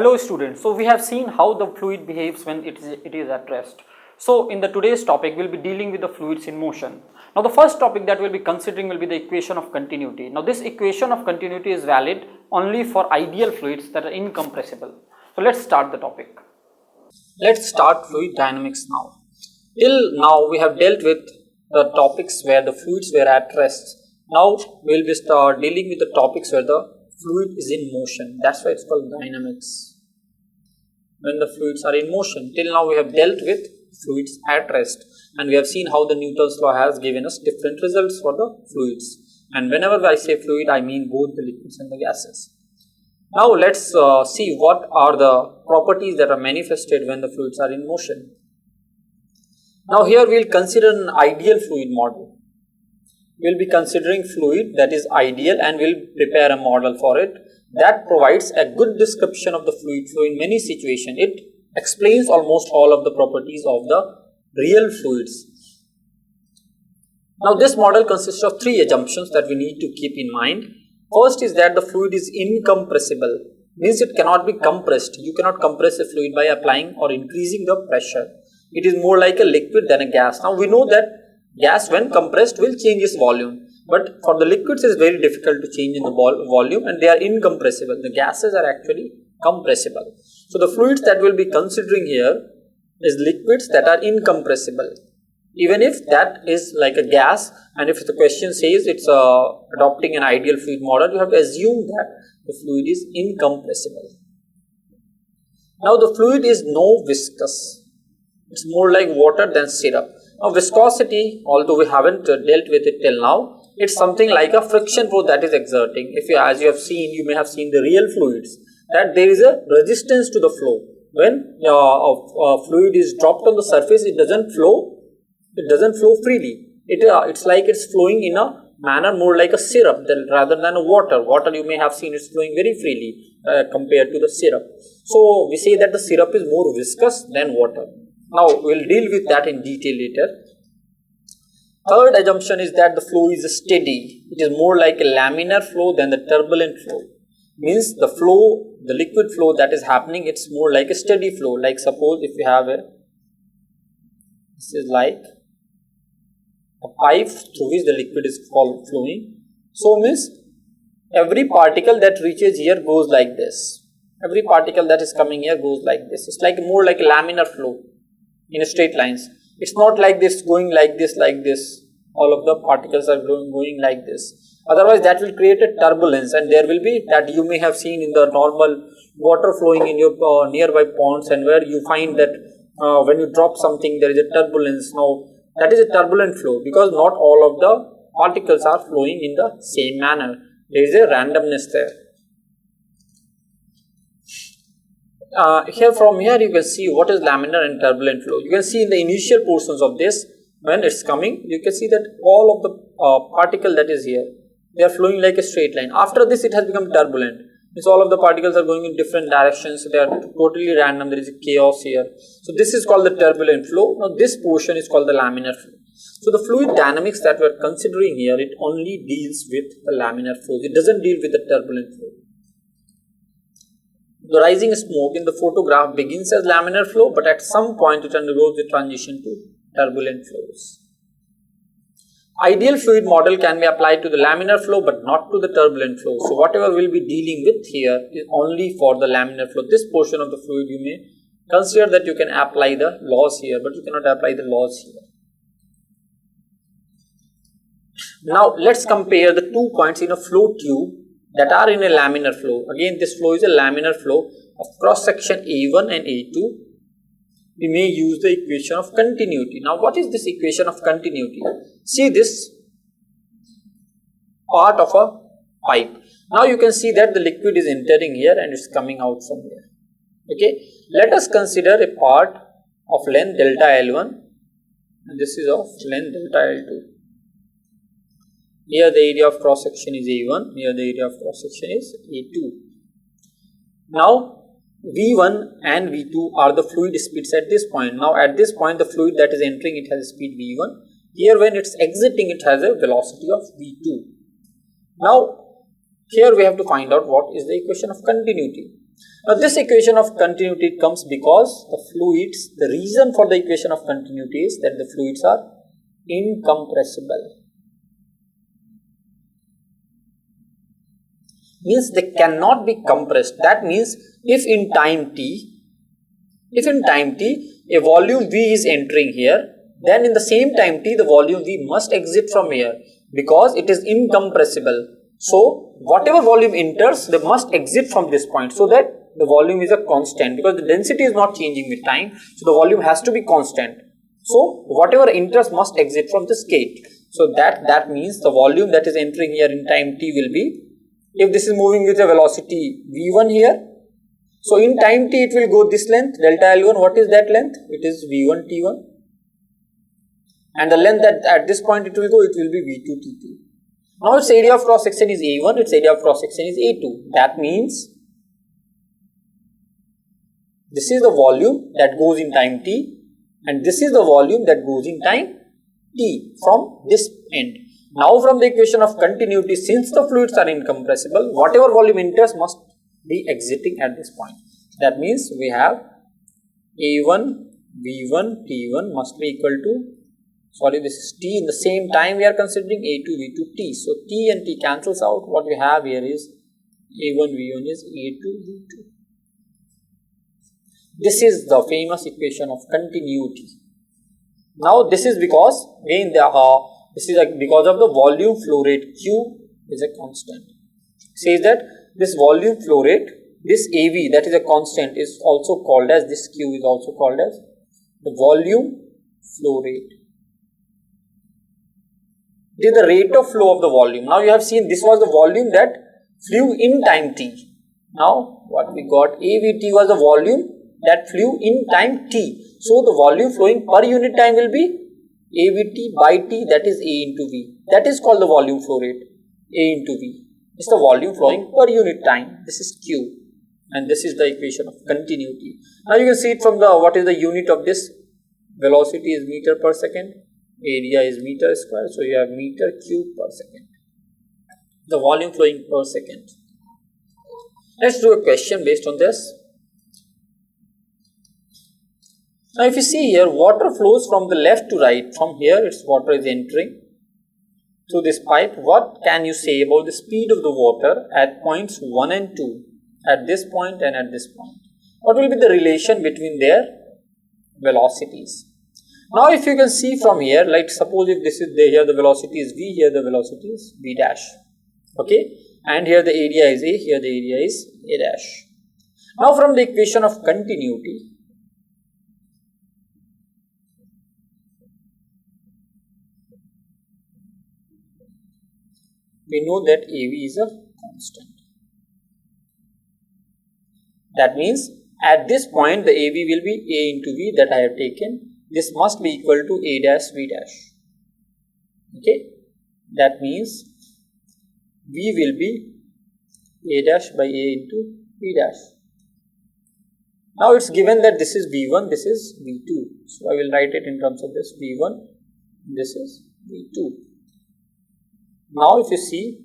Hello students, so we have seen how the fluid behaves when it is at rest. So in the today's topic we will be dealing with the fluids in motion. Now the first topic that we will be considering will be the equation of continuity. Now this equation of continuity is valid only for ideal fluids that are incompressible. So let's start the topic. Let's start fluid dynamics now. Till now we have dealt with the topics where the fluids were at rest. Now we will be dealing with the topics where the fluid is in motion. That's why it's called dynamics. When the fluids are in motion. Till now we have dealt with fluids at rest, and we have seen how the Newton's law has given us different results for the fluids. And whenever I say fluid, I mean both the liquids and the gases. Now let's see what are the properties that are manifested when the fluids are in motion. Now here we will consider an ideal fluid model. We will be considering fluid that is ideal and we will prepare a model for it that provides a good description of the fluid flow in many situations. It explains almost all of the properties of the real fluids. Now this model consists of three assumptions that we need to keep in mind. First is that the fluid is incompressible, means it cannot be compressed. You cannot compress a fluid by applying or increasing the pressure. It is more like a liquid than a gas. Now we know that gas when compressed will change its volume, but for the liquids it is very difficult to change in the volume and they are incompressible. The gases are actually compressible. So the fluids that we will be considering here is liquids that are incompressible. Even if that is like a gas, and if the question says it's adopting an ideal fluid model, you have to assume that the fluid is incompressible. Now the fluid is no viscous. It's more like water than syrup. Now viscosity, although we haven't dealt with it till now, it's something like a friction force that is exerting. If you, as you have seen, you may have seen the real fluids, that there is a resistance to the flow. When a fluid is dropped on the surface, it doesn't flow freely. It's like it's flowing in a manner more like a syrup rather than a water. Water you may have seen is flowing very freely compared to the syrup. So we say that the syrup is more viscous than water. Now we will deal with that in detail later. Third assumption is that the flow is steady. It is more like a laminar flow than the turbulent flow. Means the flow, the liquid flow that is happening, it's more like a steady flow. Like suppose if you have this is like a pipe through which the liquid is flowing. So means every particle that reaches here goes like this. Every particle that is coming here goes like this. It's like more like a laminar flow in straight lines. It's not like this going like this, all of the particles are going like this. Otherwise that will create a turbulence, and there will be that you may have seen in the normal water flowing in your nearby ponds, and where you find that when you drop something there is a turbulence. Now that is a turbulent flow because not all of the particles are flowing in the same manner. There is a randomness there. From here you can see what is laminar and turbulent flow. You can see in the initial portions of this, when it's coming, you can see that all of the particle that is here, they are flowing like a straight line. After this it has become turbulent. Means all of the particles are going in different directions. They are totally random. There is a chaos here. So this is called the turbulent flow. Now this portion is called the laminar flow. So the fluid dynamics that we are considering here, it only deals with the laminar flow. It doesn't deal with the turbulent flow. The rising smoke in the photograph begins as laminar flow, but at some point it undergoes the transition to turbulent flows. Ideal fluid model can be applied to the laminar flow but not to the turbulent flow. So whatever we will be dealing with here is only for the laminar flow. This portion of the fluid you may consider that you can apply the laws here, but you cannot apply the laws here. Now let's compare the 2 points in a flow tube that are in a laminar flow. Again, this flow is a laminar flow of cross section A1 and A2. We may use the equation of continuity. Now what is this equation of continuity? See this part of a pipe. Now you can see that the liquid is entering here and it's coming out from here. Okay, let us consider a part of length delta L1 and this is of length delta L2. Here the area of cross section is A1, here the area of cross section is A2. Now V1 and V2 are the fluid speeds at this point. Now at this point the fluid that is entering, it has a speed V1. Here when it's exiting, it has a velocity of V2. Now here we have to find out what is the equation of continuity. Now this equation of continuity comes because the fluids, the reason for the equation of continuity is that the fluids are incompressible. Means they cannot be compressed. That means if in time t a volume V is entering here, then in the same time t the volume V must exit from here because it is incompressible. So whatever volume enters, they must exit from this point so that the volume is a constant, because the density is not changing with time, so the volume has to be constant. So whatever enters must exit from this gate. So that means the volume that is entering here in time t will be, if this is moving with a velocity v1 here, so in time t it will go this length, delta L1. What is that length? It is v1 t1, and the length that at this point it will go, it will be v2 t2. Now its area of cross section is a1, its area of cross section is a2. That means this is the volume that goes in time t, and this is the volume that goes in time t from this end. Now from the equation of continuity, since the fluids are incompressible, whatever volume enters must be exiting at this point. That means we have A1, V1, T1 must be equal to, this is T. In the same time we are considering A2, V2, T. So T and T cancels out. What we have here is A1, V1 is A2, V2. This is the famous equation of continuity. Now this is because again because of the volume flow rate. Q is a constant. It says that this volume flow rate, this AV, that is a constant, is also called as, this Q is also called as the volume flow rate. It is the rate of flow of the volume. Now you have seen this was the volume that flew in time t. Now what we got, AVT was the volume that flew in time t. So the volume flowing per unit time will be AVT by t, that is A into V. That is called the volume flow rate, A into V. It's the volume flowing per unit time. This is Q, and this is the equation of continuity. Now you can see it from the, what is the unit of this? Velocity is meter per second, area is meter square, so you have meter cube per second. The volume flowing per second. Let's do a question based on this. Now if you see here, water flows from the left to right. From here its water is entering through this pipe. What can you say about the speed of the water at points 1 and 2, at this point and at this point? What will be the relation between their velocities? Now if you can see from here, like suppose if this is here the velocity is v, here the velocity is v dash, okay, and here the area is a, here the area is a dash. Now from the equation of continuity, we know that AV is a constant. That means at this point the AV will be A into V that I have taken. This must be equal to A dash V dash. Okay. That means V will be A dash by A into V dash. Now it's given that this is V1, this is V2. So I will write it in terms of this V1, this is V2. Now if you see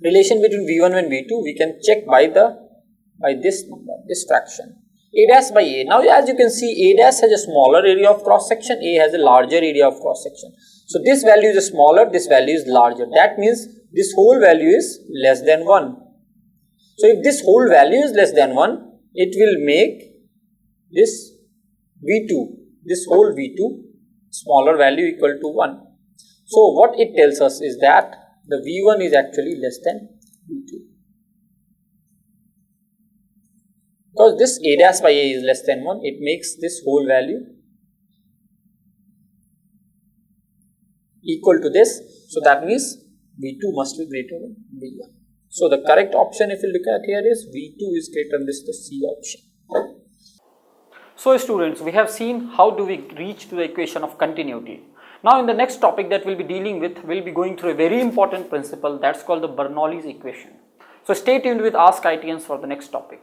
relation between V1 and V2, we can check by this number, this fraction, A dash by A. Now as you can see, A dash has a smaller area of cross section, A has a larger area of cross section. So this value is smaller, this value is larger. That means this whole value is less than 1. So if this whole value is less than 1, it will make this V2, this whole V2 smaller value equal to 1. So what it tells us is that the V1 is actually less than V2. Because this A dash by A is less than 1, it makes this whole value equal to this. So that means V2 must be greater than V1. So the correct option, if you look at here, is V2 is greater than this, the C option. So students, we have seen how do we reach to the equation of continuity. Now in the next topic that we'll be dealing with, we'll be going through a very important principle that's called the Bernoulli's equation. So stay tuned with Ask IITians for the next topic.